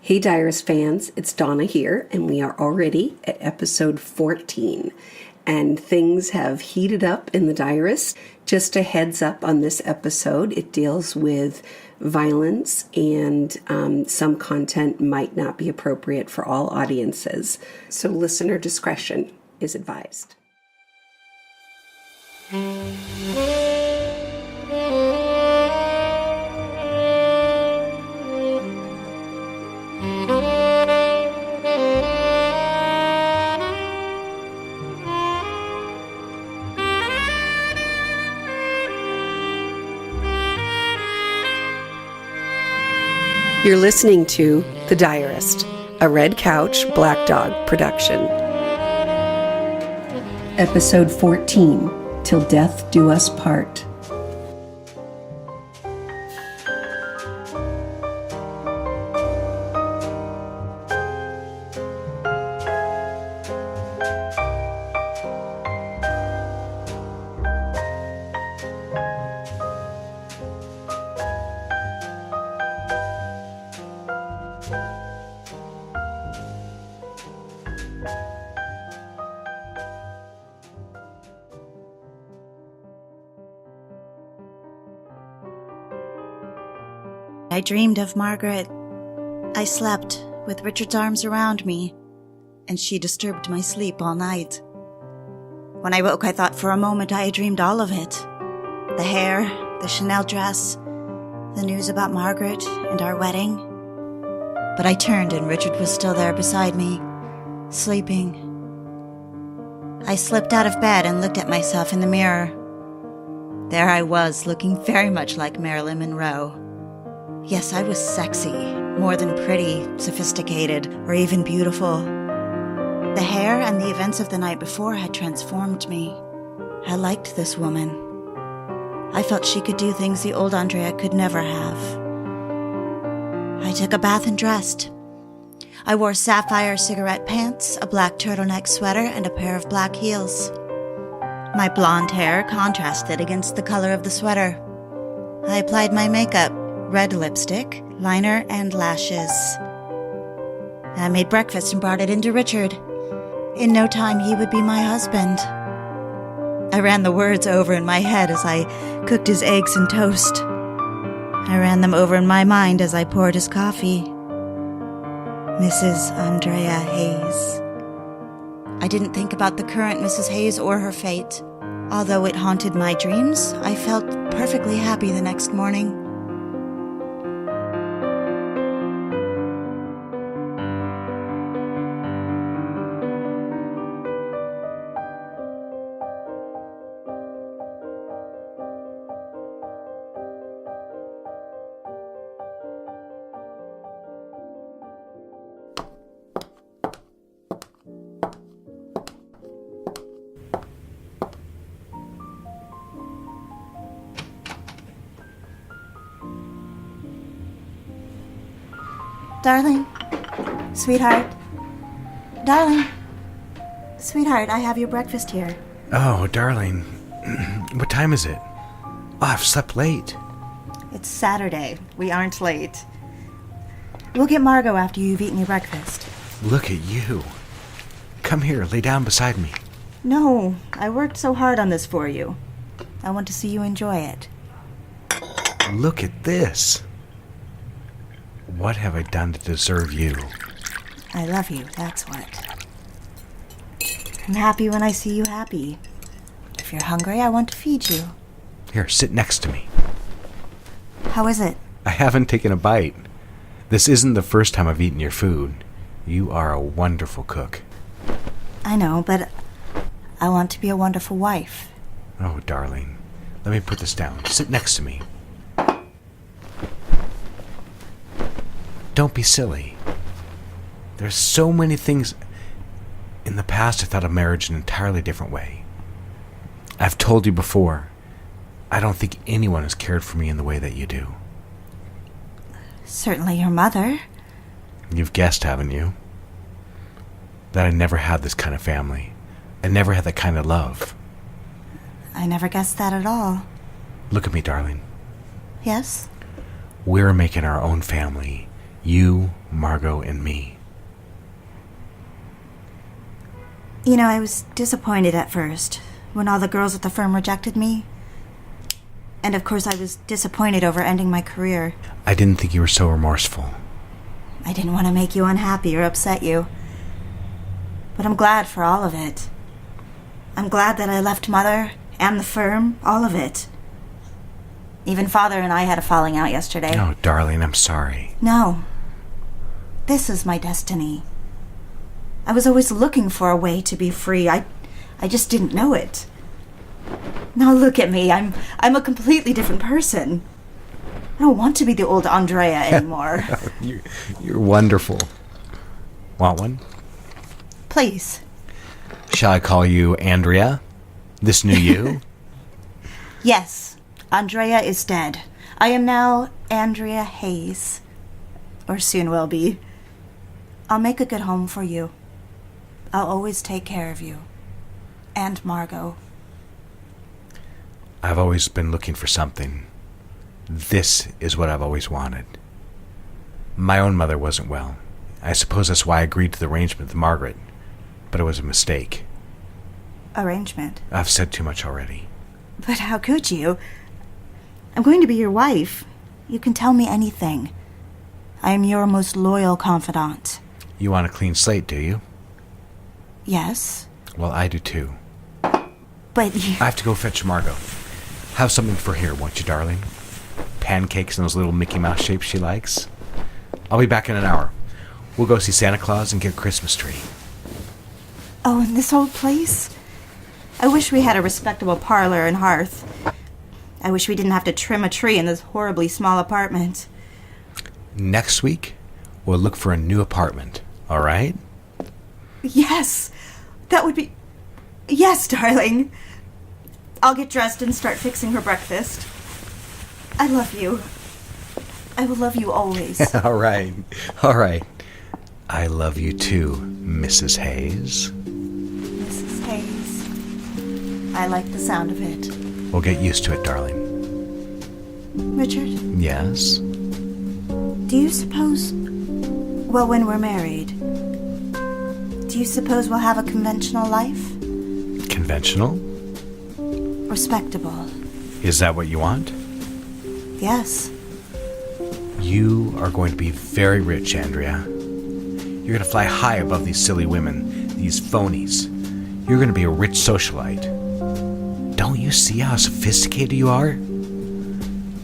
Hey Diarist fans, it's Donna here, and we are already at episode 14. And things have heated up in the Diarist. Just a heads up on this episode, it deals with violence and some content might not be appropriate for all audiences. So listener discretion is advised. You're listening to The Diarist, a Red Couch Black Dog production. Episode 14, Till Death Do Us Part. I dreamed of Margaret. I slept with Richard's arms around me, and she disturbed my sleep all night. When I woke, I thought for a moment I had dreamed all of it. The hair, the Chanel dress, the news about Margaret and our wedding. But I turned and Richard was still there beside me, sleeping. I slipped out of bed and looked at myself in the mirror. There I was, looking very much like Marilyn Monroe. Yes, I was sexy, more than pretty, sophisticated, or even beautiful. The hair and the events of the night before had transformed me. I liked this woman. I felt she could do things the old Andrea could never have. I took a bath and dressed. I wore sapphire cigarette pants, a black turtleneck sweater, and a pair of black heels. My blonde hair contrasted against the color of the sweater. I applied my makeup. Red lipstick, liner, and lashes. I made breakfast and brought it in to Richard. In no time, he would be my husband. I ran the words over in my head as I cooked his eggs and toast. I ran them over in my mind as I poured his coffee. Mrs. Andrea Hayes. I didn't think about the current Mrs. Hayes or her fate. Although it haunted my dreams, I felt perfectly happy the next morning. Darling, sweetheart, darling, sweetheart, I have your breakfast here. Oh, darling, what time is it? Oh, I've slept late. It's Saturday. We aren't late. We'll get Margot after you've eaten your breakfast. Look at you. Come here, lay down beside me. No, I worked so hard on this for you. I want to see you enjoy it. Look at this. What have I done to deserve you? I love you, that's what. I'm happy when I see you happy. If you're hungry, I want to feed you. Here, sit next to me. How is it? I haven't taken a bite. This isn't the first time I've eaten your food. You are a wonderful cook. I know, but I want to be a wonderful wife. Oh, darling. Let me put this down. Sit next to me. Don't be silly. There's so many things. In the past, I thought of marriage an entirely different way. I've told you before, I don't think anyone has cared for me in the way that you do. Certainly your mother. You've guessed, haven't you? That I never had this kind of family. I never had that kind of love. I never guessed that at all. Look at me, darling. Yes? We're making our own family. You, Margot, and me. You know, I was disappointed at first when all the girls at the firm rejected me. And of course I was disappointed over ending my career. I didn't think you were so remorseful. I didn't want to make you unhappy or upset you. But I'm glad for all of it. I'm glad that I left Mother and the firm, all of it. Even Father and I had a falling out yesterday. Oh, darling, I'm sorry. No. This is my destiny. I was always looking for a way to be free. I just didn't know it. Now look at me. I'm a completely different person. I don't want to be the old Andrea anymore. You're wonderful. Want one? Please. Shall I call you Andrea? This new you? Yes. Andrea is dead. I am now Andrea Hayes. Or soon will be. I'll make a good home for you. I'll always take care of you. And Margot. I've always been looking for something. This is what I've always wanted. My own mother wasn't well. I suppose that's why I agreed to the arrangement with Margaret. But it was a mistake. Arrangement? I've said too much already. But how could you? I'm going to be your wife. You can tell me anything. I am your most loyal confidant. You want a clean slate, do you? Yes. Well, I do too. But I have to go fetch Margot. Have something for here, won't you, darling? Pancakes and those little Mickey Mouse shapes she likes. I'll be back in an hour. We'll go see Santa Claus and get a Christmas tree. Oh, in this old place? I wish we had a respectable parlor and hearth. I wish we didn't have to trim a tree in this horribly small apartment. Next week, we'll look for a new apartment, all right? Yes, that would be... Yes, darling. I'll get dressed and start fixing her breakfast. I love you. I will love you always. All right. I love you too, Mrs. Hayes. Mrs. Hayes. I like the sound of it. We'll get used to it, darling. Richard? Yes? Do you suppose... Well, when we're married, do you suppose we'll have a conventional life? Conventional? Respectable. Is that what you want? Yes. You are going to be very rich, Andrea. You're going to fly high above these silly women, these phonies. You're going to be a rich socialite. Don't you see how sophisticated you are?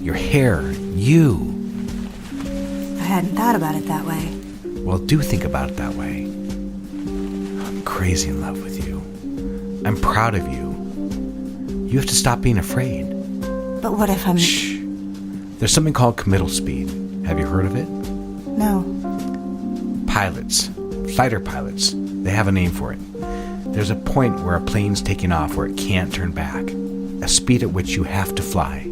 Your hair, you. I hadn't thought about it that way. Well, do think about it that way. I'm crazy in love with you. I'm proud of you. You have to stop being afraid. But what if I'm... Shh. There's something called committal speed. Have you heard of it? No. Pilots, fighter pilots, they have a name for it. There's a point where a plane's taking off where it can't turn back. A speed at which you have to fly.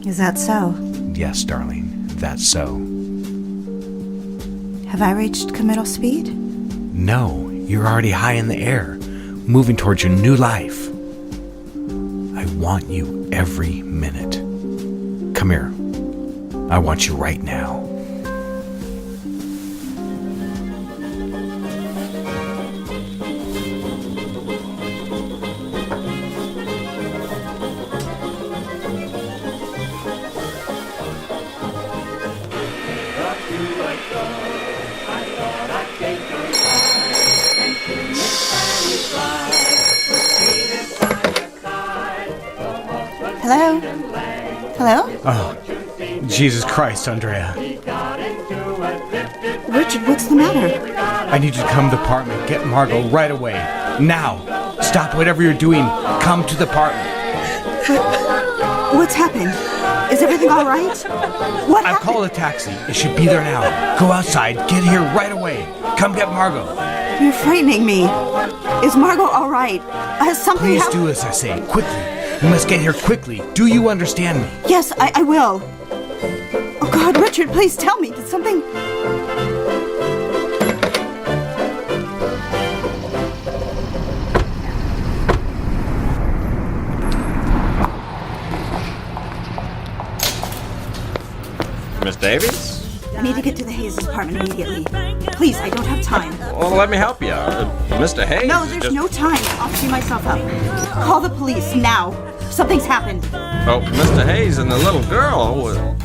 Is that so? Yes, darling, that's so. Have I reached committal speed? No, you're already high in the air, moving towards your new life. I want you every minute. Come here. I want you right now. Hello? Hello? Oh, Jesus Christ, Andrea. Richard, what's the matter? I need you to come to the apartment. Get Margot right away. Now. Stop whatever you're doing. Come to the apartment. What's happened? Is everything all right? What I've happened? called a taxi. It should be there now. Go outside. Get here right away. Come get Margot. You're frightening me. Is Margot all right? Has something Please happened? do as I say. Quickly. You must get here quickly. Do you understand me? Yes, I will. Oh, God, Richard, please tell me. Did something... Miss Davies? I need to get to the Hayes' apartment immediately. Please, I don't have time. Well, let me help you. Mr. Hayes. No, there's no time. I'll free myself up. Call the police now. Something's happened. Oh, Mr. Hayes and the little girl.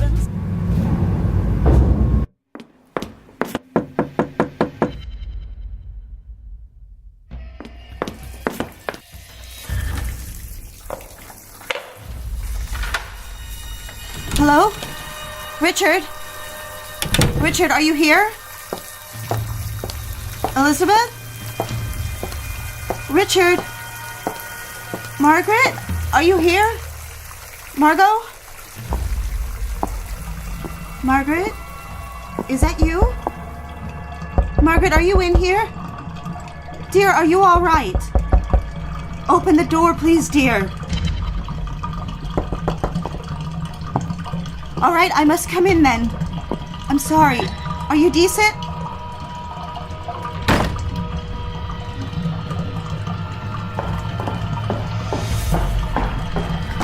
Hello? Richard? Richard, are you here? Elizabeth? Richard? Margaret? Are you here? Margot? Margaret? Is that you? Margaret, are you in here? Dear, are you all right? Open the door, please, dear. All right, I must come in then. I'm sorry. Are you decent?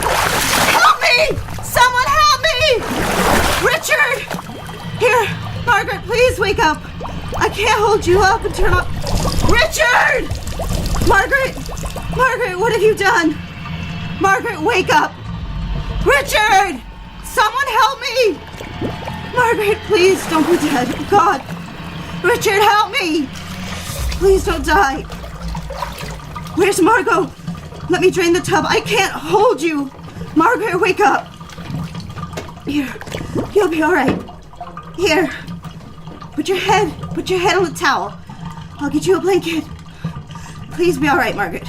Help me! Someone help me! Richard! Here, Margaret, please wake up. I can't hold you up and turn off. Richard! Margaret! Margaret, what have you done? Margaret, wake up! Richard! Someone help me! Margaret, please don't be dead. God. Richard, help me! Please don't die. Where's Margot? Let me drain the tub. I can't hold you. Margaret, wake up. Here. You'll be all right. Here. Put your head on the towel. I'll get you a blanket. Please be all right, Margaret.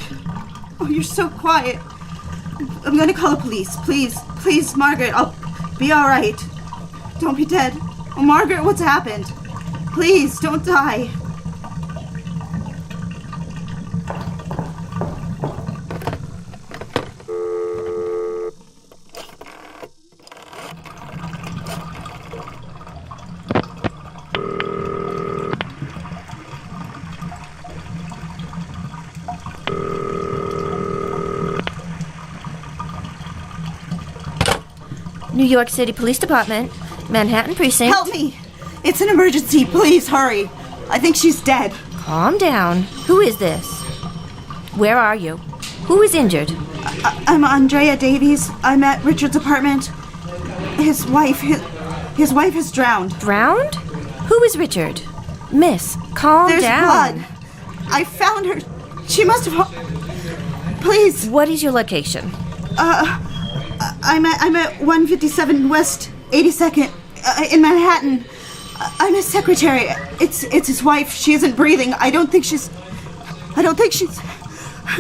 Oh, you're so quiet. I'm going to call the police. Please, Margaret. I'll be all right. Don't be dead. Oh, Margaret, what's happened? Please, don't die. New York City Police Department, Manhattan Precinct. Help me! It's an emergency. Please, hurry. I think she's dead. Calm down. Who is this? Where are you? Who is injured? I'm Andrea Davies. I'm at Richard's apartment. His wife is drowned. Drowned? Who is Richard? Miss, calm There's down. blood. I found her. She must have... Please. What is your location? I'm at 157 West 82nd in Manhattan. I'm his secretary. It's his wife. She isn't breathing. I don't think she's...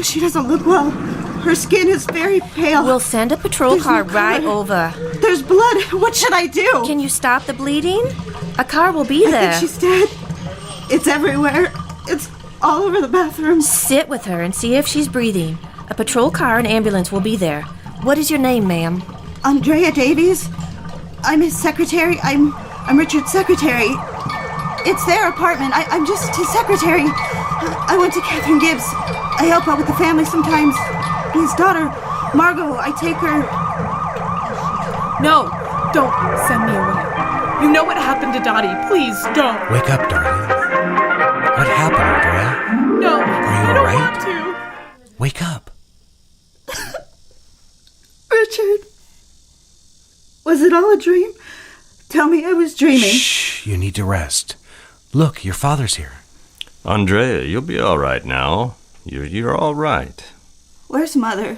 She doesn't look well. Her skin is very pale. We'll send a patrol There's car no right color. over. There's blood. What should I do? Can you stop the bleeding? A car will be there. I think she's dead. It's everywhere. It's all over the bathroom. Sit with her and see if she's breathing. A patrol car and ambulance will be there. What is your name, ma'am? Andrea Davies. I'm his secretary. I'm Richard's secretary. It's their apartment. I'm just his secretary. I went to Catherine Gibbs. I help out with the family sometimes. His daughter, Margot, I take her... No, don't send me away. You know what happened to Dottie. Please, don't. Wake up, darling. What happened, Andrea? No, Are you I don't alright? want to. Wake up. Richard. Was it all a dream? Tell me I was dreaming. Shh, you need to rest. Look, your father's here. Andrea, you'll be all right now. You're all right. Where's Mother?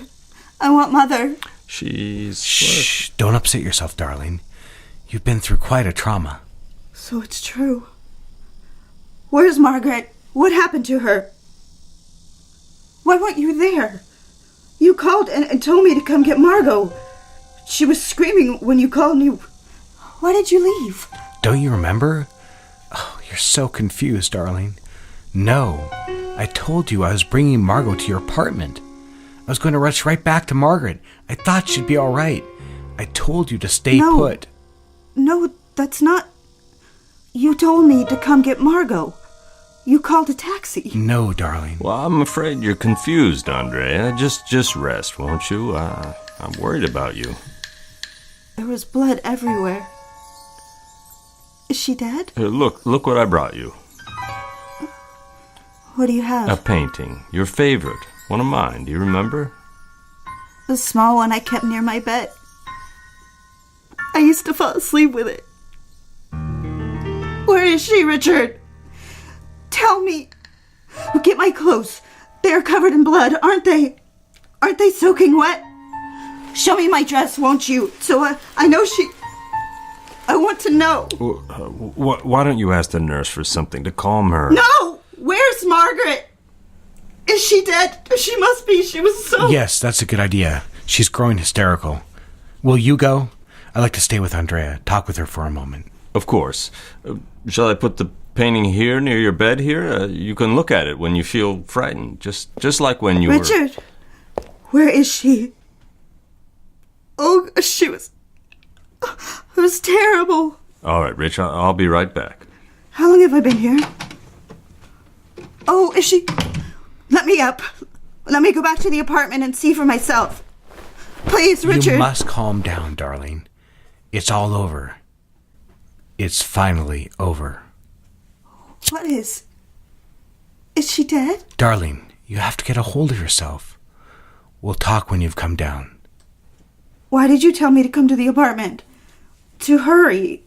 I want Mother. She's... Shh, don't upset yourself, darling. You've been through quite a trauma. So it's true. Where's Margaret? What happened to her? Why weren't you there? You called and told me to come get Margot. She was screaming when you called me. Why did you leave? Don't you remember? Oh, you're so confused, darling. No, I told you I was bringing Margot to your apartment. I was going to rush right back to Margaret. I thought she'd be all right. I told you to stay put. No, that's not... You told me to come get Margot. You called a taxi. No, darling. Well, I'm afraid you're confused, Andrea. Just rest, won't you? I'm worried about you. There was blood everywhere. Is she dead? Here, look what I brought you. What do you have? A painting. Your favorite. One of mine. Do you remember? The small one I kept near my bed. I used to fall asleep with it. Where is she, Richard? Tell me. Get my clothes. They are covered in blood, aren't they? Aren't they soaking wet? Show me my dress, won't you? So I know she... I want to know. Why don't you ask the nurse for something to calm her? No! Where's Margaret? Is she dead? She must be. She was so... Yes, that's a good idea. She's growing hysterical. Will you go? I'd like to stay with Andrea. Talk with her for a moment. Of course. Shall I put the painting here near your bed here? You can look at it when you feel frightened. Just like when you Richard, where is she? Oh, she was... It was terrible. All right, Rich, I'll be right back. How long have I been here? Oh, is she... Let me up. Let me go back to the apartment and see for myself. Please, Richard. You must calm down, darling. It's all over. It's finally over. What is... Is she dead? Darling, you have to get a hold of yourself. We'll talk when you've come down. Why did you tell me to come to the apartment? To hurry.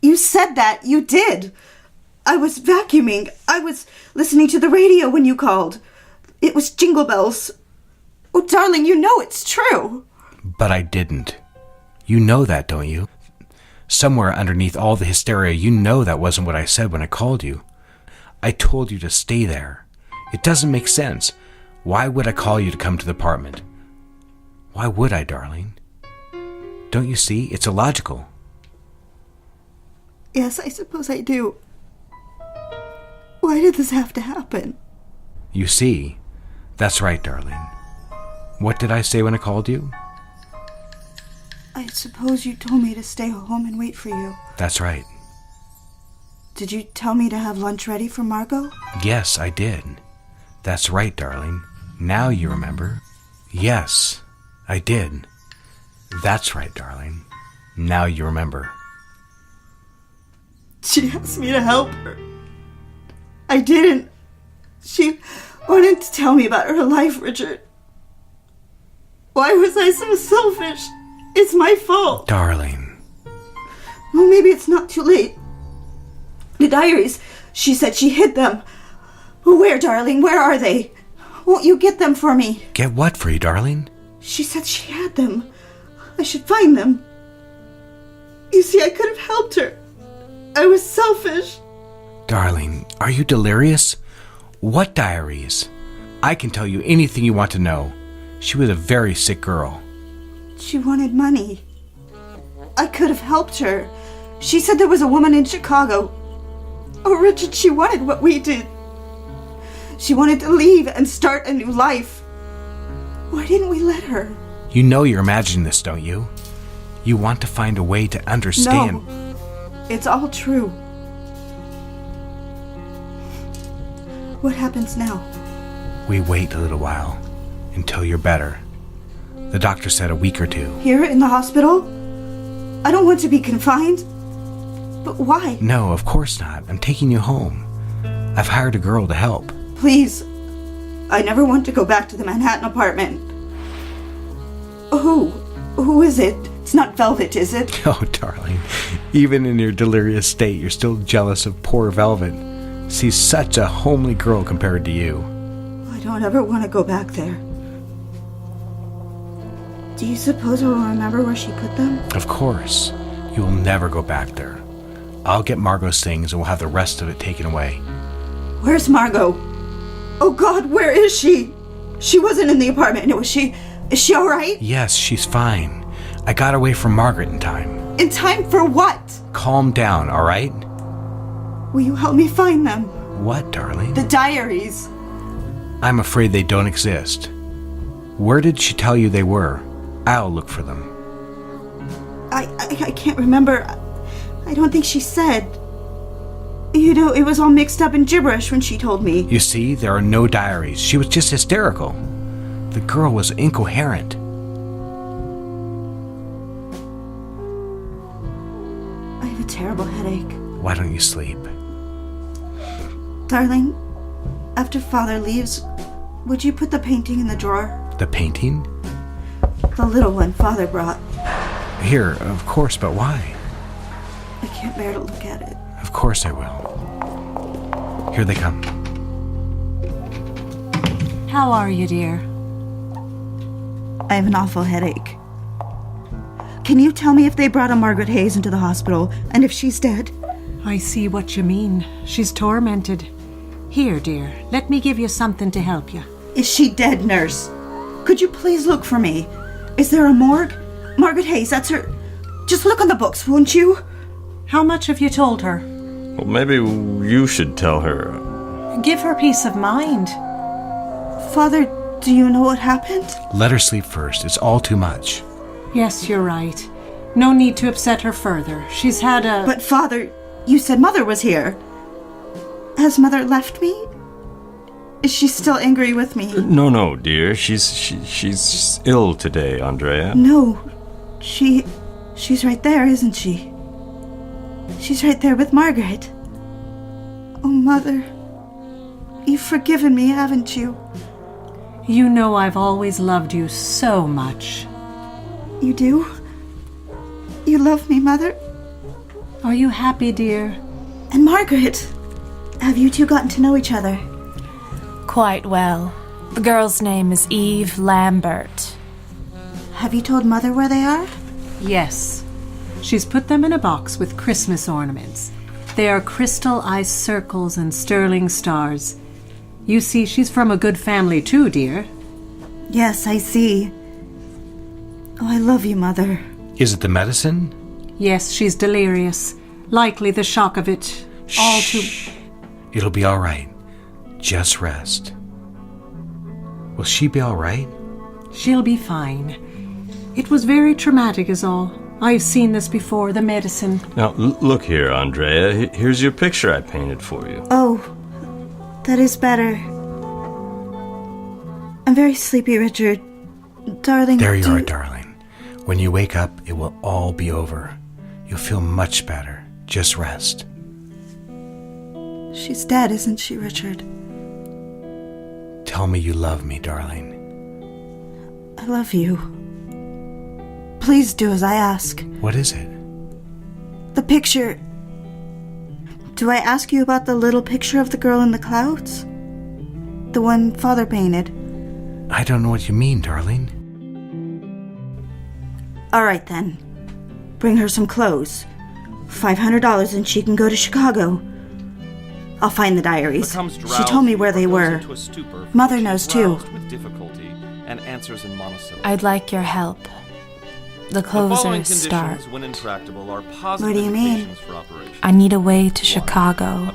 You said that. You did. I was vacuuming. I was listening to the radio when you called. It was Jingle Bells. Oh, darling, you know it's true. But I didn't. You know that, don't you? Somewhere underneath all the hysteria, you know that wasn't what I said when I called you. I told you to stay there. It doesn't make sense. Why would I call you to come to the apartment? Why would I, darling? Don't you see? It's illogical. Yes, I suppose I do. Why did this have to happen? You see, that's right, darling. What did I say when I called you? I suppose you told me to stay home and wait for you. That's right. Did you tell me to have lunch ready for Margot? Yes, I did. That's right, darling. Now you remember. Yes, I did. That's right, darling. Now you remember. She asked me to help her. I didn't. She wanted to tell me about her life, Richard. Why was I so selfish? It's my fault. Darling. Well, maybe it's not too late. The diaries, she said she hid them. Where, darling? Where are they? Won't you get them for me? Get what for you, darling? She said she had them. I should find them. You see, I could have helped her. I was selfish. Darling, are you delirious? What diaries? I can tell you anything you want to know. She was a very sick girl. She wanted money. I could have helped her. She said there was a woman in Chicago. Oh, Richard, she wanted what we did. She wanted to leave and start a new life. Why didn't we let her? You know you're imagining this, don't you? You want to find a way to understand. No, it's all true. What happens now? We wait a little while until you're better. The doctor said a week or two. Here in the hospital? I don't want to be confined. But why? No, of course not. I'm taking you home. I've hired a girl to help. Please. I never want to go back to the Manhattan apartment. Who is it? It's not Velvet, is it? Oh, darling. Even in your delirious state, you're still jealous of poor Velvet. She's such a homely girl compared to you. I don't ever want to go back there. Do you suppose we'll remember where she put them? Of course. You will never go back there. I'll get Margot's things and we'll have the rest of it taken away. Where's Margot? Oh God, where is she? She wasn't in the apartment, was she? Is she all right? Yes, she's fine. I got away from Margaret in time. In time for what? Calm down, all right? Will you help me find them? What, darling? The diaries. I'm afraid they don't exist. Where did she tell you they were? I'll look for them. I can't remember. I don't think she said. You know, it was all mixed up in gibberish when she told me. You see, there are no diaries. She was just hysterical. The girl was incoherent. I have a terrible headache. Why don't you sleep? Darling, after Father leaves, would you put the painting in the drawer? The painting? The little one Father brought. Here, of course, but why? I can't bear to look at it. Of course I will. Here they come. How are you, dear? I have an awful headache. Can you tell me if they brought a Margaret Hayes into the hospital, and if she's dead? I see what you mean. She's tormented. Here, dear, let me give you something to help you. Is she dead, nurse? Could you please look for me? Is there a morgue? Margaret Hayes, that's her. Just look on the books, won't you? How much have you told her? Well, maybe you should tell her. Give her peace of mind. Father, do you know what happened? Let her sleep first. It's all too much. Yes, you're right. No need to upset her further. She's had a... But Father, you said Mother was here. Has Mother left me? Is she still angry with me? No, dear. She's ill today, Andrea. No. She's right there, isn't she? She's right there with Margaret. Oh, Mother. You've forgiven me, haven't you? You know I've always loved you so much. You do? You love me, Mother? Are you happy, dear? And Margaret, have you two gotten to know each other? Quite well. The girl's name is Eve Lambert. Have you told Mother where they are? Yes. She's put them in a box with Christmas ornaments. They are crystal ice circles and sterling stars. You see, she's from a good family too, dear. Yes, I see. Oh, I love you, Mother. Is it the medicine? Yes, she's delirious. Likely the shock of it. All too... It'll be all right. Just rest. Will she be all right? She'll be fine. It was very traumatic is all. I've seen this before, the medicine. Now, look here, Andrea. Here's your picture I painted for you. Oh, that is better. I'm very sleepy, Richard. Darling, There you are, darling. When you wake up, it will all be over. You'll feel much better. Just rest. She's dead, isn't she, Richard? Tell me you love me, darling. I love you. Please do as I ask. What is it? The picture. Do I ask you about the little picture of the girl in the clouds? The one Father painted? I don't know what you mean, darling. All right, then. Bring her some clothes. $500 and she can go to Chicago. I'll find the diaries. She told me where they were. Mother knows, too. I'd like your help. The clothes are a start. What do you mean? I need a way to Chicago.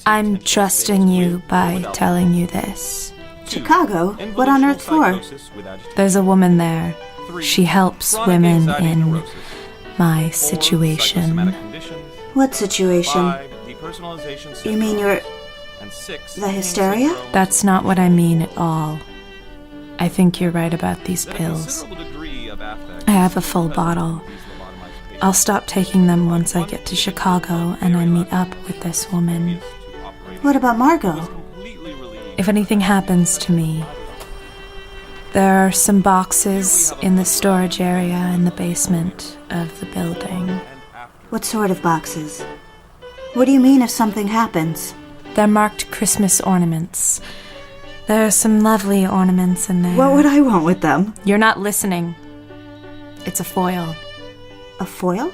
I'm trusting you by telling you this. Chicago? What on earth for? There's a woman there. She helps women in my situation. What situation? You mean you're... the hysteria? That's not what I mean at all. I think you're right about these pills. I have a full bottle. I'll stop taking them once I get to Chicago and I meet up with this woman. What about Margot? If anything happens to me, there are some boxes in the storage area in the basement of the building. What sort of boxes? What do you mean if something happens? They're marked Christmas ornaments. There are some lovely ornaments in there. What would I want with them? You're not listening. It's a foil. A foil?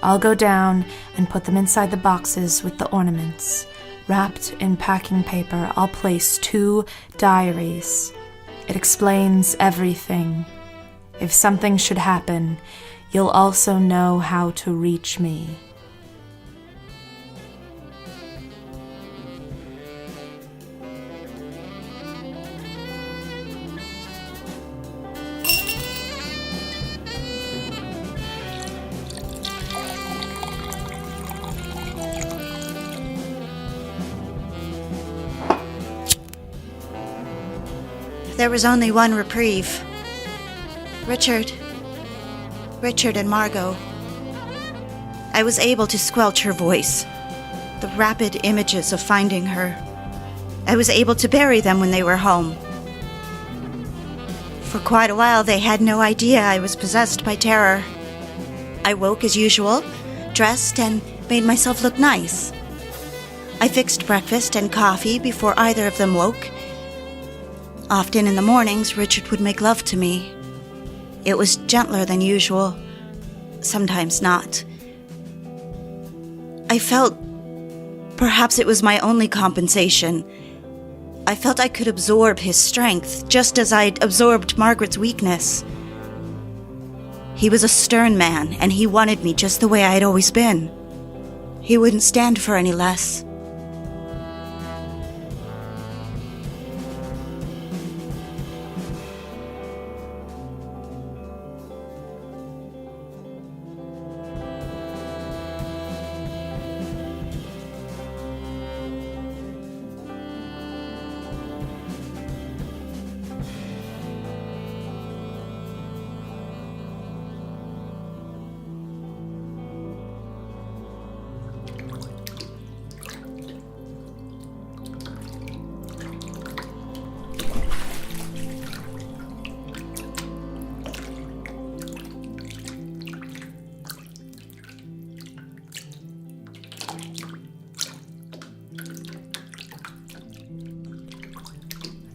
I'll go down and put them inside the boxes with the ornaments. Wrapped in packing paper, I'll place 2 diaries. It explains everything. If something should happen, you'll also know how to reach me. There was only one reprieve. Richard and Margot. I was able to squelch her voice. The rapid images of finding her. I was able to bury them when they were home. For quite a while, they had no idea I was possessed by terror. I woke as usual, dressed, and made myself look nice. I fixed breakfast and coffee before either of them woke. Often in the mornings, Richard would make love to me. It was gentler than usual, sometimes not. I felt perhaps it was my only compensation. I felt I could absorb his strength, just as I'd absorbed Margaret's weakness. He was a stern man, and he wanted me just the way I had always been. He wouldn't stand for any less.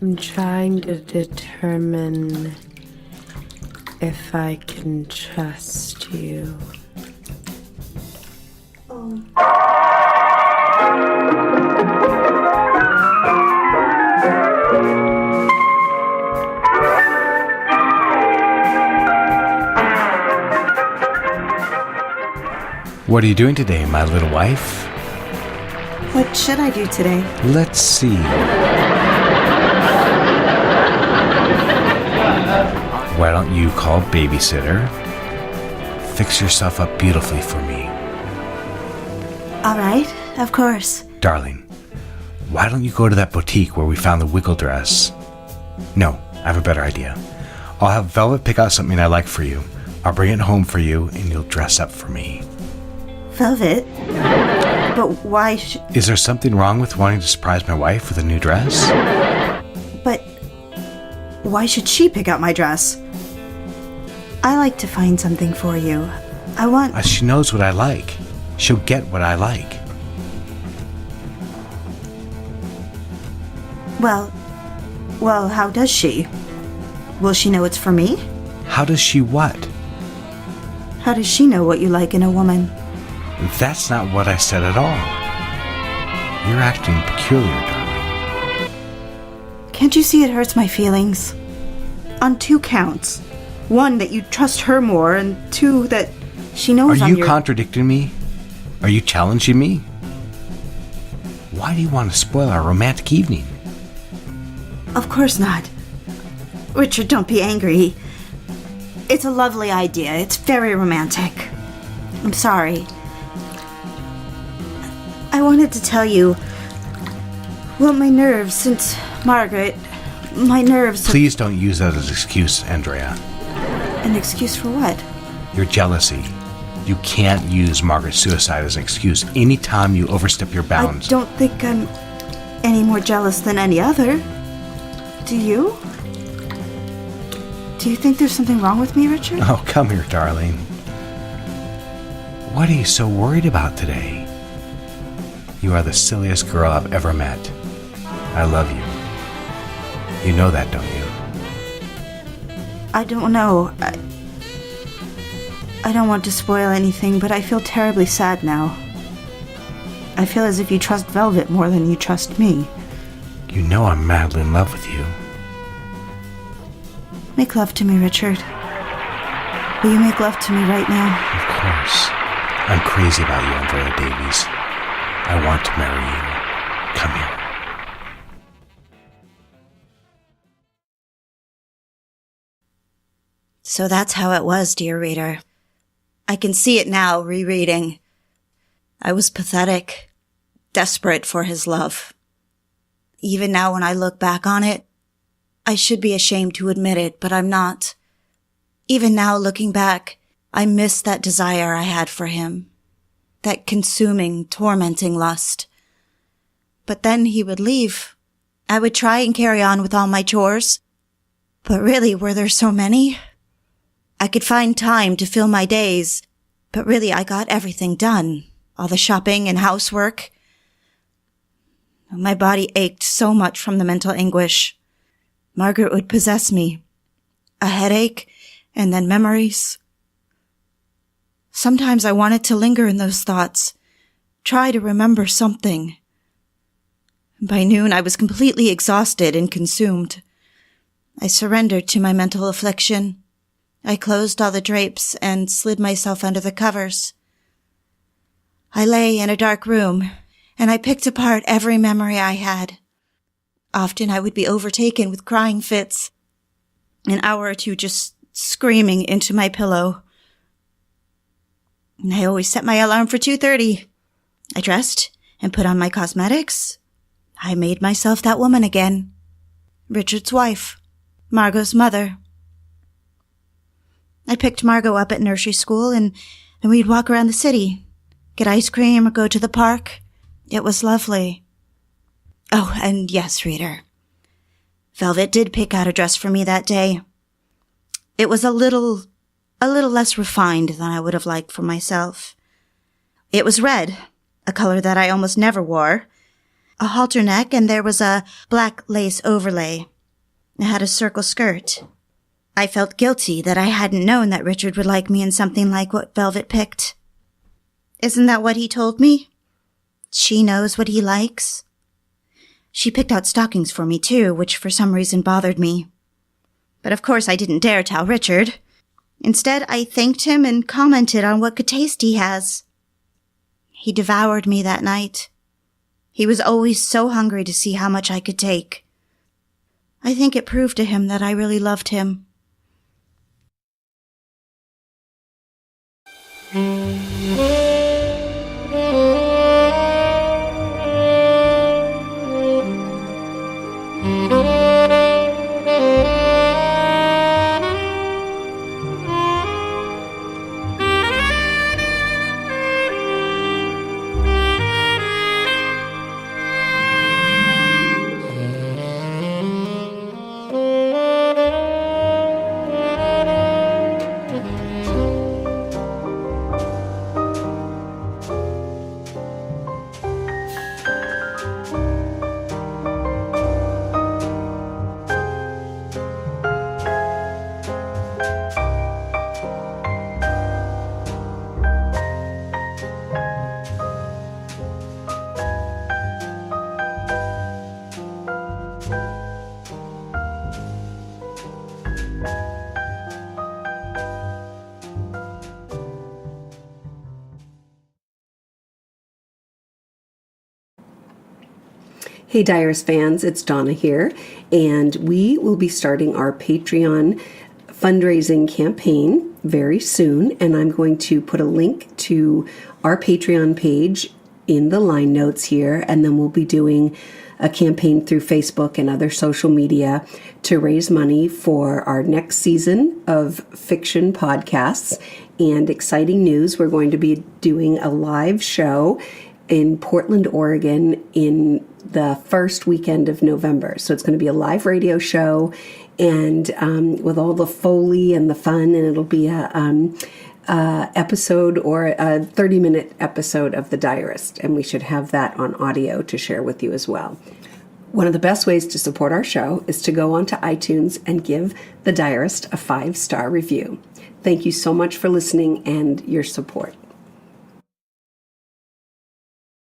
I'm trying to determine if I can trust you. What are you doing today, my little wife? What should I do today? Let's see. Why don't you call babysitter? Fix yourself up beautifully for me. All right, of course. Darling, why don't you go to that boutique where we found the wiggle dress? No, I have a better idea. I'll have Velvet pick out something I like for you. I'll bring it home for you, and you'll dress up for me. Velvet? But why Is there something wrong with wanting to surprise my wife with a new dress? But why should she pick out my dress? I like to find something for you. I want... She knows what I like. She'll get what I like. Well, how does she? Will she know it's for me? How does she what? How does she know what you like in a woman? That's not what I said at all. You're acting peculiar, darling. Can't you see it hurts my feelings? On 2 counts. 1, that you trust her more, and 2, that she knows Are I'm you contradicting me? Are you challenging me? Why do you want to spoil our romantic evening? Of course not. Richard, don't be angry. It's a lovely idea. It's very romantic. I'm sorry. I wanted to tell you... Well, my nerves, since Margaret... My nerves... Please don't use that as an excuse, Andrea. An excuse for what? Your jealousy. You can't use Margaret's suicide as an excuse anytime you overstep your bounds. I don't think I'm any more jealous than any other. Do you? Do you think there's something wrong with me, Richard? Oh, come here, darling. What are you so worried about today? You are the silliest girl I've ever met. I love you. You know that, don't you? I don't know. I don't want to spoil anything, but I feel terribly sad now. I feel as if you trust Velvet more than you trust me. You know I'm madly in love with you. Make love to me, Richard. Will you make love to me right now? Of course. I'm crazy about you, Andrea Davies. I want to marry you. Come here. So that's how it was, dear reader. I can see it now, rereading. I was pathetic, desperate for his love. Even now when I look back on it, I should be ashamed to admit it, but I'm not. Even now, looking back, I miss that desire I had for him. that consuming, tormenting lust. But then he would leave. I would try and carry on with all my chores. But really, were there so many? I could find time to fill my days, but really I got everything done. All the shopping and housework. My body ached so much from the mental anguish. Margaret would possess me. A headache, and then memories. Sometimes I wanted to linger in those thoughts, try to remember something. By noon, I was completely exhausted and consumed. I surrendered to my mental affliction. I closed all the drapes and slid myself under the covers. I lay in a dark room, and I picked apart every memory I had. Often I would be overtaken with crying fits, an hour or two just screaming into my pillow. And I always set my alarm for 2:30. I dressed and put on my cosmetics. I made myself that woman again. Richard's wife. Margot's mother. I picked Margot up at nursery school, and then we'd walk around the city, get ice cream or go to the park. It was lovely. Oh, and yes, reader. Velvet did pick out a dress for me that day. It was a little less refined than I would have liked for myself. It was red, a color that I almost never wore, a halter neck, and there was a black lace overlay. It had a circle skirt. I felt guilty that I hadn't known that Richard would like me in something like what Velvet picked. Isn't that what he told me? She knows what he likes. She picked out stockings for me, too, which for some reason bothered me. But of course I didn't dare tell Richard. Instead, I thanked him and commented on what good taste he has. He devoured me that night. He was always so hungry to see how much I could take. I think it proved to him that I really loved him. Hey Diarist fans, it's Donna here, and we will be starting our Patreon fundraising campaign very soon, and I'm going to put a link to our Patreon page in the line notes here, and then we'll be doing a campaign through Facebook and other social media to raise money for our next season of fiction podcasts. And exciting news, we're going to be doing a live show in Portland, Oregon in the first weekend of November. So it's going to be a live radio show, and with all the Foley and the fun, and it'll be a episode or a 30-minute episode of The Diarist, and we should have that on audio to share with you as well. One of the best ways to support our show is to go onto iTunes and give The Diarist a 5-star review. Thank you so much for listening and your support.